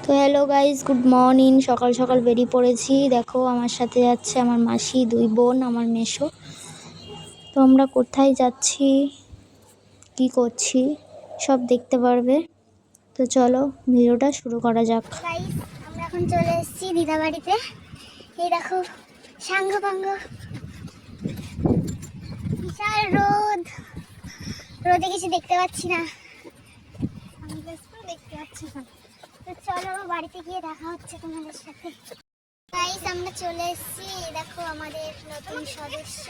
তো hello guys, good morning. সকাল সকাল বেরিয়ে পড়েছি। দেখো আমার সাথে যাচ্ছে আমার মাসি, দুই বোন, আমার মেসো। তো আমরা কোথায় যাচ্ছি, কি করছি সব দেখতে পারবে। তো চলো ভিডিওটা শুরু করা যাক। গাইস, আমরা এখন চলে এসেছি দিদা বাড়িতে। এই দেখো সাঙ্গ পাঙ্গ, বিশাল রোদ। রোদে কিছু দেখতে পাচ্ছি না, দেখতে পাচ্ছি না। তো চলো বাড়িতে গিয়ে দেখা হচ্ছে তোমাদের সাথে। গাইস, আমরা চলে এসেছি। দেখো আমাদের নতুন সদস্য।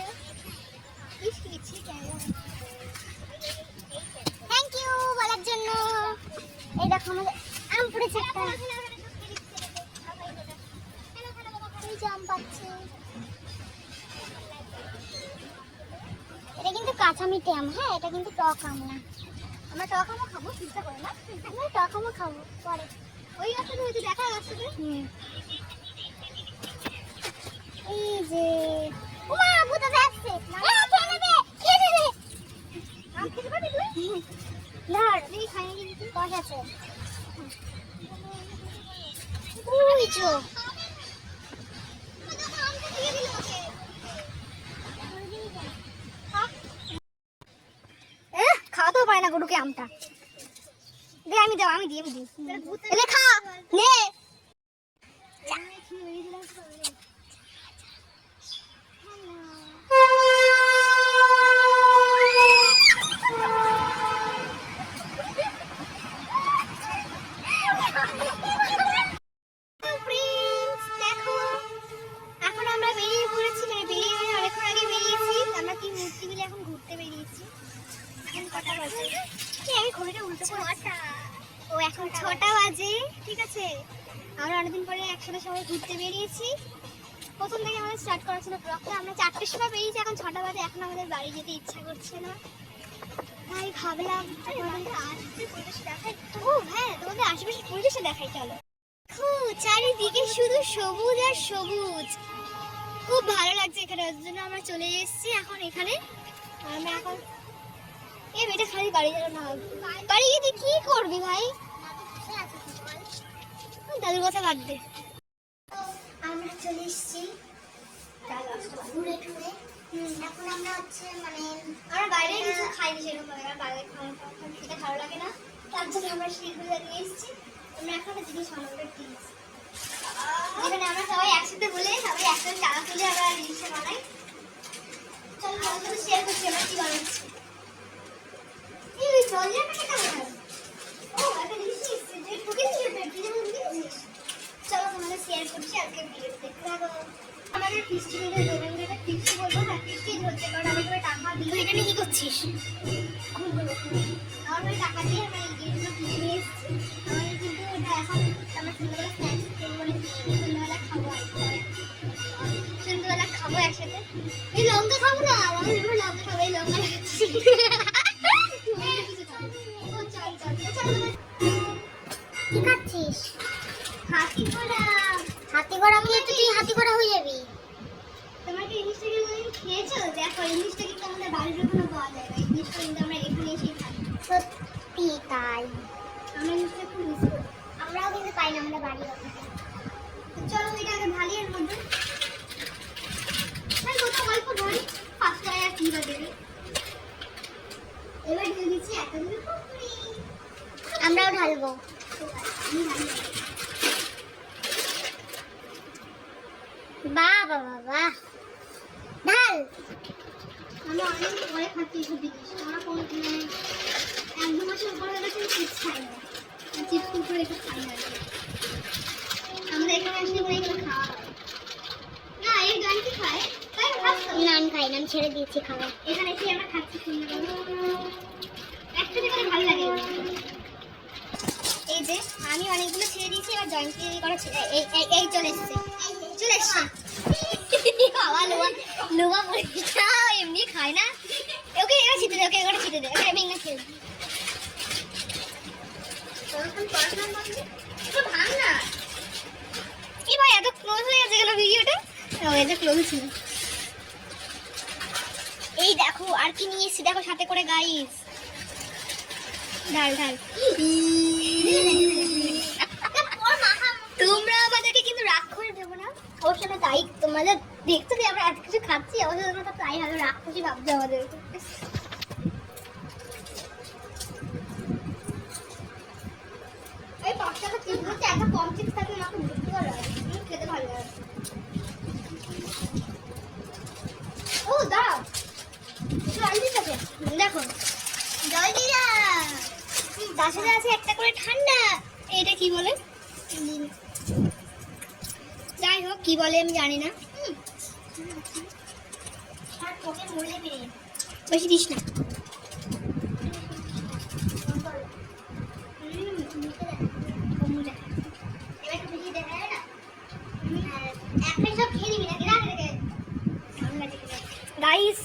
থ্যাংক ইউ বলার জন্য। এই দেখো আমাদের আম পড়েছে একটা, আম পাচ্ছে। এটা কিন্তু কাঁচা মিঠে আম। হ্যাঁ, এটা কিন্তু টক আম না। আমরা টক আমও খাবো, চিন্তা করে না। আমরা টক আমও খাবো পরে। ওই গাছটা হয়তো দেখা যাচ্ছে। এই যে ওমা ভূত আসছে। খেয়ে নেবে। আম খেতে পারবি তুই? ধর, এই খাইয়ে দিবি। কষ আছে ওই চোখ। খাওয়াতেও পারে না গরুকে আমটা। দে, আমি দিই। এলে খা, নে। এখন আমরা বেরিয়ে পড়েছি, অনেকক্ষণ আগে বেরিয়েছি। আমরা কি মূর্তি মিলে এখন ঘুরতে বেরিয়েছি। কটা বাজে? আমি ঘড়িটা উল্টো করেছি। ও এখন 6টা বাজে। ঠিক আছে, আমরা অনেকদিন পরে একসাথে সবাই ঘুরতে বেরিয়েছি। প্রথম থেকে আমাদের স্টার্ট করা ছিল ব্লগটা। আমরা 4টের সময় বেরিয়েছি, এখন 6টা বাজে। এখন আমাদের বাড়ি যেতে ইচ্ছা করছে না, তাই ভাবলাম তোমাদের আশেপাশের পরিবেশ দেখাই। ও হ্যাঁ, তোমাদের আশেপাশের পরিবেশে দেখাই। চলো। চারিদিকে শুধু সবুজ আর সবুজ, খুব ভালো লাগছে এখানে। ওর জন্য আমরা চলে এসেছি এখন এখানে। আমরা এখন এই মেয়েটা খালি বাড়ি যাবে না। বাড়ি গিয়ে তুই কি করবি ভাই? দাদুর কথা বাদ দে। আমরা চলে এসেছি ঘুরে টুরে। এখন আমরা হচ্ছে আমরা বাইরে কিছু খাইনি সেরকম। বাইরে খাওয়া খেতে ভালো লাগে না, তার জন্য আমরা শিলগুলো নিয়ে এসেছি। আমরা এখন একটা জিনিস বানাবো, প্লিজ। যেখানে আমরা সবাই একসাথে বলে সবাই একসাথে টাকা তুলে আমরা জিনিসটা বানাই। চলো তোমার সাথে শেয়ার করছি আমরা কি বানাচ্ছি। চলো তোমাদের শেয়ার করছি আজকে ভিডিও দেখতে থাকো। আমাদের ফিস্টি মিলে ফিস্টি বলবো না, ফিস্টি হচ্ছে কারণ আমি তোকে টাকা দিই। তুই এখানে কি করছিস? আমার টাকা দিয়ে আমরা এই জিনিসগুলো কিনে নিয়ে এসেছি। আমাদের কিন্তু এটা এখন আমরা সন্ধ্যাবেলা স্ন্যাক্স করবো, সন্ধ্যাবেলা খাবো। সন্ধ্যাবেলা খাবো একসাথে। এই লঙ্কা খাবো না, আমি লঙ্কা খাবো। এই লঙ্কা খাচ্ছি। কি খাচ্ছিস? হাতি ঘোড়া। হাতি ঘোড়া খেয়ে তুই হাতি ঘোড়া হয়ে যাবি। তোমরা কি ইলিশটা কি খেয়েছো? দেখো, ইলিশটা কিন্তু আমাদের বাড়িতে কোনো পাওয়া যায় না। ইলিশটা কিন্তু আমরা এখানে এসেই খাই। সত্যি তাই, আমরা ইলিশটা খুব মিস করি। আমরাও কিন্তু পাই না আমাদের বাড়ি। চলো এটা আগে ভালিয়ে মধ্যে কোথাও গল্প ধরি। 5 টাকা আর কি বা দেবে। এবার ঢেলে দিচ্ছি একটা দিলে পুকুরি। আমরাও ঢালবো। বাহ বাহ বাহ, ঢাল। আমরা অনেক পরে খাচ্ছি এসব জিনিস। আমরা কোনো 1-2 মাসের উপরে হয়ে গেছে চিপস খাই না। চিপস কুকুরে এসব খাই না। আমরা এখানে আসলে করে এগুলো খাওয়া হয় না। এই গান কি খায়? নান খাই না, আমি ছেড়ে দিয়েছি খাওয়া। এখানে এসে আমরা খাচ্ছি সুন্দর একসাথে করে ভালো লাগে। এই যে আমি অনেকগুলো ছেড়ে দিয়েছি, এবার জয়েন্ট করা এই চলে এসছে। বাবা লোবা পরীক্ষা এমনি খায় না। ওকে এবার ছিটে দে, ওকে এগারো ছিটে দে। ওকে ভেঙে খেল। ভাঙ না। কি ভাই এত ক্লোজ হয়ে গেছে কেন ভিডিওটা? এত ক্লোজ ছিল। এই দেখো আর কি নিয়ে এসেছি, দেখো সাথে করে গাইস। ঢাল তোমাদের দেখতে যে আমরা এত কিছু খাচ্ছি অবশ্য তোমরা তো তাই ভালো রাক্ষসী ভাবছো আমাদের এই 5 টাকা চিপস একটা কম চিপস থাকলে আমাকে বুঝতে পারো খেতে ভালো লাগে ও দাও একটু আনতে থাকে দেখো জলজিরা তার সাথে আছে একটা করে ঠান্ডা এটা কি বলে যাই হোক কি বলে আমি জানি না বেশি দিস না গাইস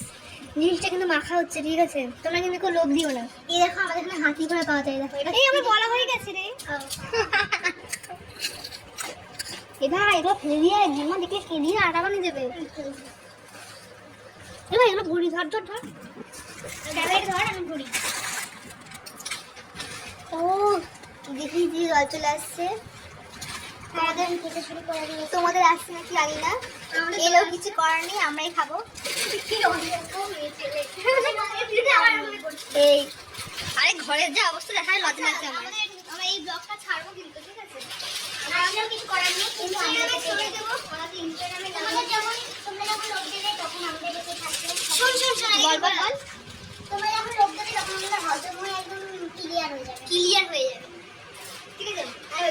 জিনিসটা কিন্তু মাখা হচ্ছে ঠিক আছে তোমরা কিন্তু কেউ লোভ দিও না এই দেখো আমাদের এখানে হাতি করে পাওয়া যায় দেখো এটা এই আমার বলা হয়ে গেছে রে এ ভাই এগুলো ফেলে দিয়ে ঝিমা দেখলে কে দিয়ে আটা বানিয়ে দেবে এ ভাই এগুলো ভরি ধর ধর ধর ক্যামেরা ধর আমি ভরি ও দেখি যে জল চলে আসছে তোমাদের খেতে শুরু করে দিলে তোমাদের আসছে নাকি জানি না এলেও কিছু করার নেই আমরাই খাবো এই আরে ঘরের যে অবস্থা দেখায় লজ্জা লাগছে আমরা এই ব্লগটা ছাড়বো কিন্তু ঠিক আছে আমরাও কিছু করার নেই কিন্তু আমরা ছেড়ে দেবো আমাদের ইনস্টাগ্রামে আমাদের যেমন তোমরা যখন লোক দেবে তখন আমাদের কাছে থাকবে শোন শোন শোন বল বল বল তোমরা যখন লোক দেবে তখন আমাদের হজম হয়ে একদম ক্লিয়ার হয়ে যাবে ঠিক আছে আর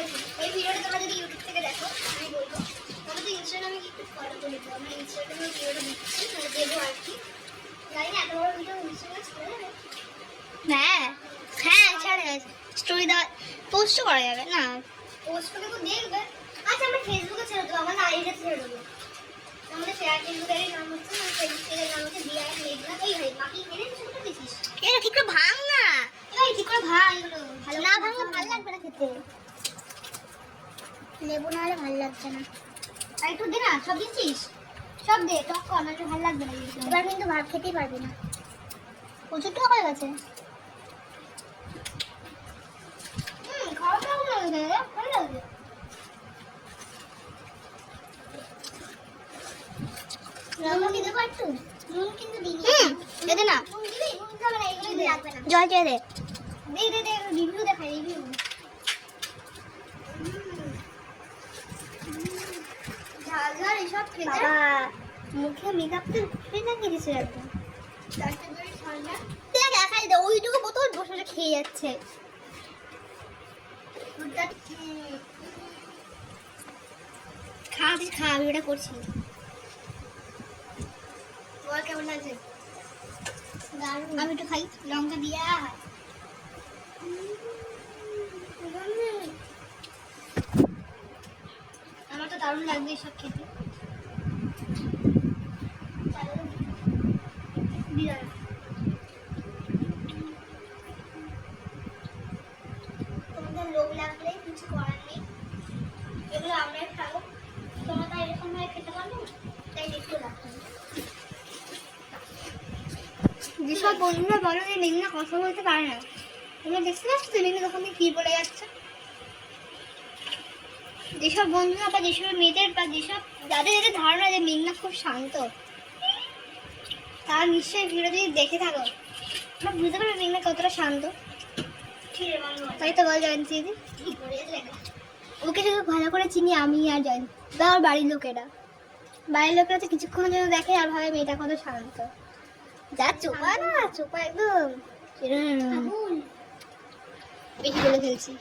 এই ভিডিওটা তোমরা যদি ইউটিউব থেকে দেখো আমি বলবো আমাদের ইনস্টাগ্রামে একটু ফলো করে দিও আমরা ইনস্টাগ্রামে ভিডিওটা দিচ্ছি মানে দেবো আর কি জানি না এত বড় ভিডিও ইনস্টাগ্রামে ছেড়ে দেবে হ্যাঁ হ্যাঁ ছাড়ে স্টোরি দেওয়া পোস্ট করা যাবে না পোস্ট করলে তো দেখবে আচ্ছা আমরা ফেসবুকে ছেড়ে দেবো আমাদের আইডিতে ছেড়ে দেবো আমাদের ফেসবুকের নাম হচ্ছে ফেসবুকের নাম হচ্ছে বিআই মেঘনা এই ভাই বাকি এনে শুনতে দিছিস এটা ঠিক করে ভাঙ না এই ঠিক করে ভাঙ এগুলো ভালো না ভাঙলে ভালো লাগবে না খেতে লেবু না হলে ভালো লাগছে না আর একটু দে না সব দিচ্ছিস সব দে টক কর না ভালো লাগবে না এবার কিন্তু ভাত খেতেই পারবি না প্রচুর টক হয়ে গেছে খাওয়া কেমন লাগবে ভালো লাগবে নুন কি দেবো একটু নুন কিন্তু দিবি দে না নুন দিবি নুন খাবে না এগুলো দিয়ে রাখবে না জল দিয়ে দে দে রিভিউ দেখাই রিভিউ ঝাল ঝাল এসব খেতে বাবা মুখে মেকআপ তো উঠে না কিছু একদম ঠান্ডা দেখ দেখাই দে ওইটুকু বোতল বসে বসে খেয়ে যাচ্ছে খাওয়া খা আমি ওটা করছি বল কেমন লাগছে আমি একটু খাই লঙ্কা দিয়া আমার তো দারুণ লাগবে এসব খেতে তোমাদের লোভ লাগলে কিছু করার নেই এগুলো আমরাই খাবো তোমরা তো এরকম ভাবে খেতে পারবো তাই দেখতে লাগবে যেসব বন্ধুরা বলো যে মেঘনা কথা বলতে পারে না তোমরা দেখতে পাচ্ছ তো মেঘনা তখন কি বলে যাচ্ছে যেসব বন্ধুরা বা যেসব মেয়েদের বা যেসব যাদের যাদের ধারণা যে মেঘনা খুব শান্ত তারা নিশ্চয়ই ভিডিও যদি দেখে থাকো তোমরা বুঝতে পারবে মেঘনা কতটা শান্ত তাই তো বল জয়ন্তী দিদি ওকে শুধু ভালো করে চিনি আমি আর জয়ন্তী বা ওর বাড়ির লোকেরা তো কিছুক্ষণের জন্য দেখে আর ভাবে মেয়েটা কত শান্ত যা চোপা না চোপা একদম বেশি বলে ফেলছি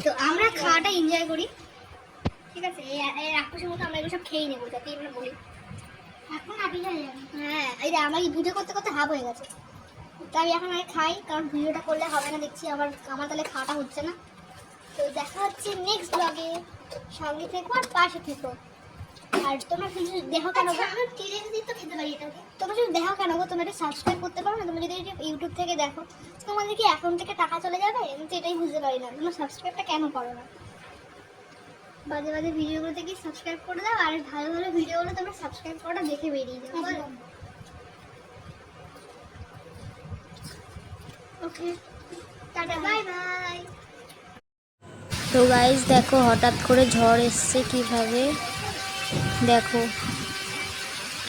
তো আমরা খাওয়াটা এনজয় করি ঠিক আছে এই রাক্ষসের মতো আমরা এগুলো সব খেয়ে নেবো যাতে আমরা বলি এখন আপনি হ্যাঁ এই আমার এই ভিডিও করতে করতে হাফ হয়ে গেছে তাই আমি এখন আগে খাই কারণ ভিডিওটা করলে হবে না দেখছি আমার তাহলে খাওয়াটা হচ্ছে না তো দেখা হচ্ছে নেক্সট ব্লগে সঙ্গে থেকো আর পাশে থেকো আর তোমরা শুধু দেখো কেন তো খেতে পারি এটাকে তোমরা শুধু দেখো কেন তোমরা এটা সাবস্ক্রাইব করতে পারো না তোমরা যদি ইউটিউব থেকে দেখো তোমাদের কি অ্যাকাউন্ট থেকে টাকা চলে যাবে আমি তো এটাই বুঝতে পারি না তোমরা সাবস্ক্রাইবটা কেন করো না বাজে বাজে ভিডিওগুলো থেকে সাবস্ক্রাইব করে দাও আর ভালো ভালো ভিডিওগুলো তোমরা সাবস্ক্রাইব করা দেখে বেরিয়ে যাও ওকে টাটা বাই বাই তো গাইস দেখো হঠাৎ করে ঝড় এসছে কিভাবে দেখো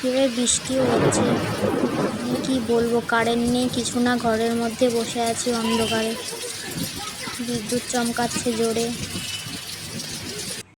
কীভাবে বৃষ্টিও হচ্ছে। কি বলবো, কারেন্ট নেই কিছু না, ঘরের মধ্যে বসে আছি অন্ধকারে, বিদ্যুৎ চমকাচ্ছে জোরে।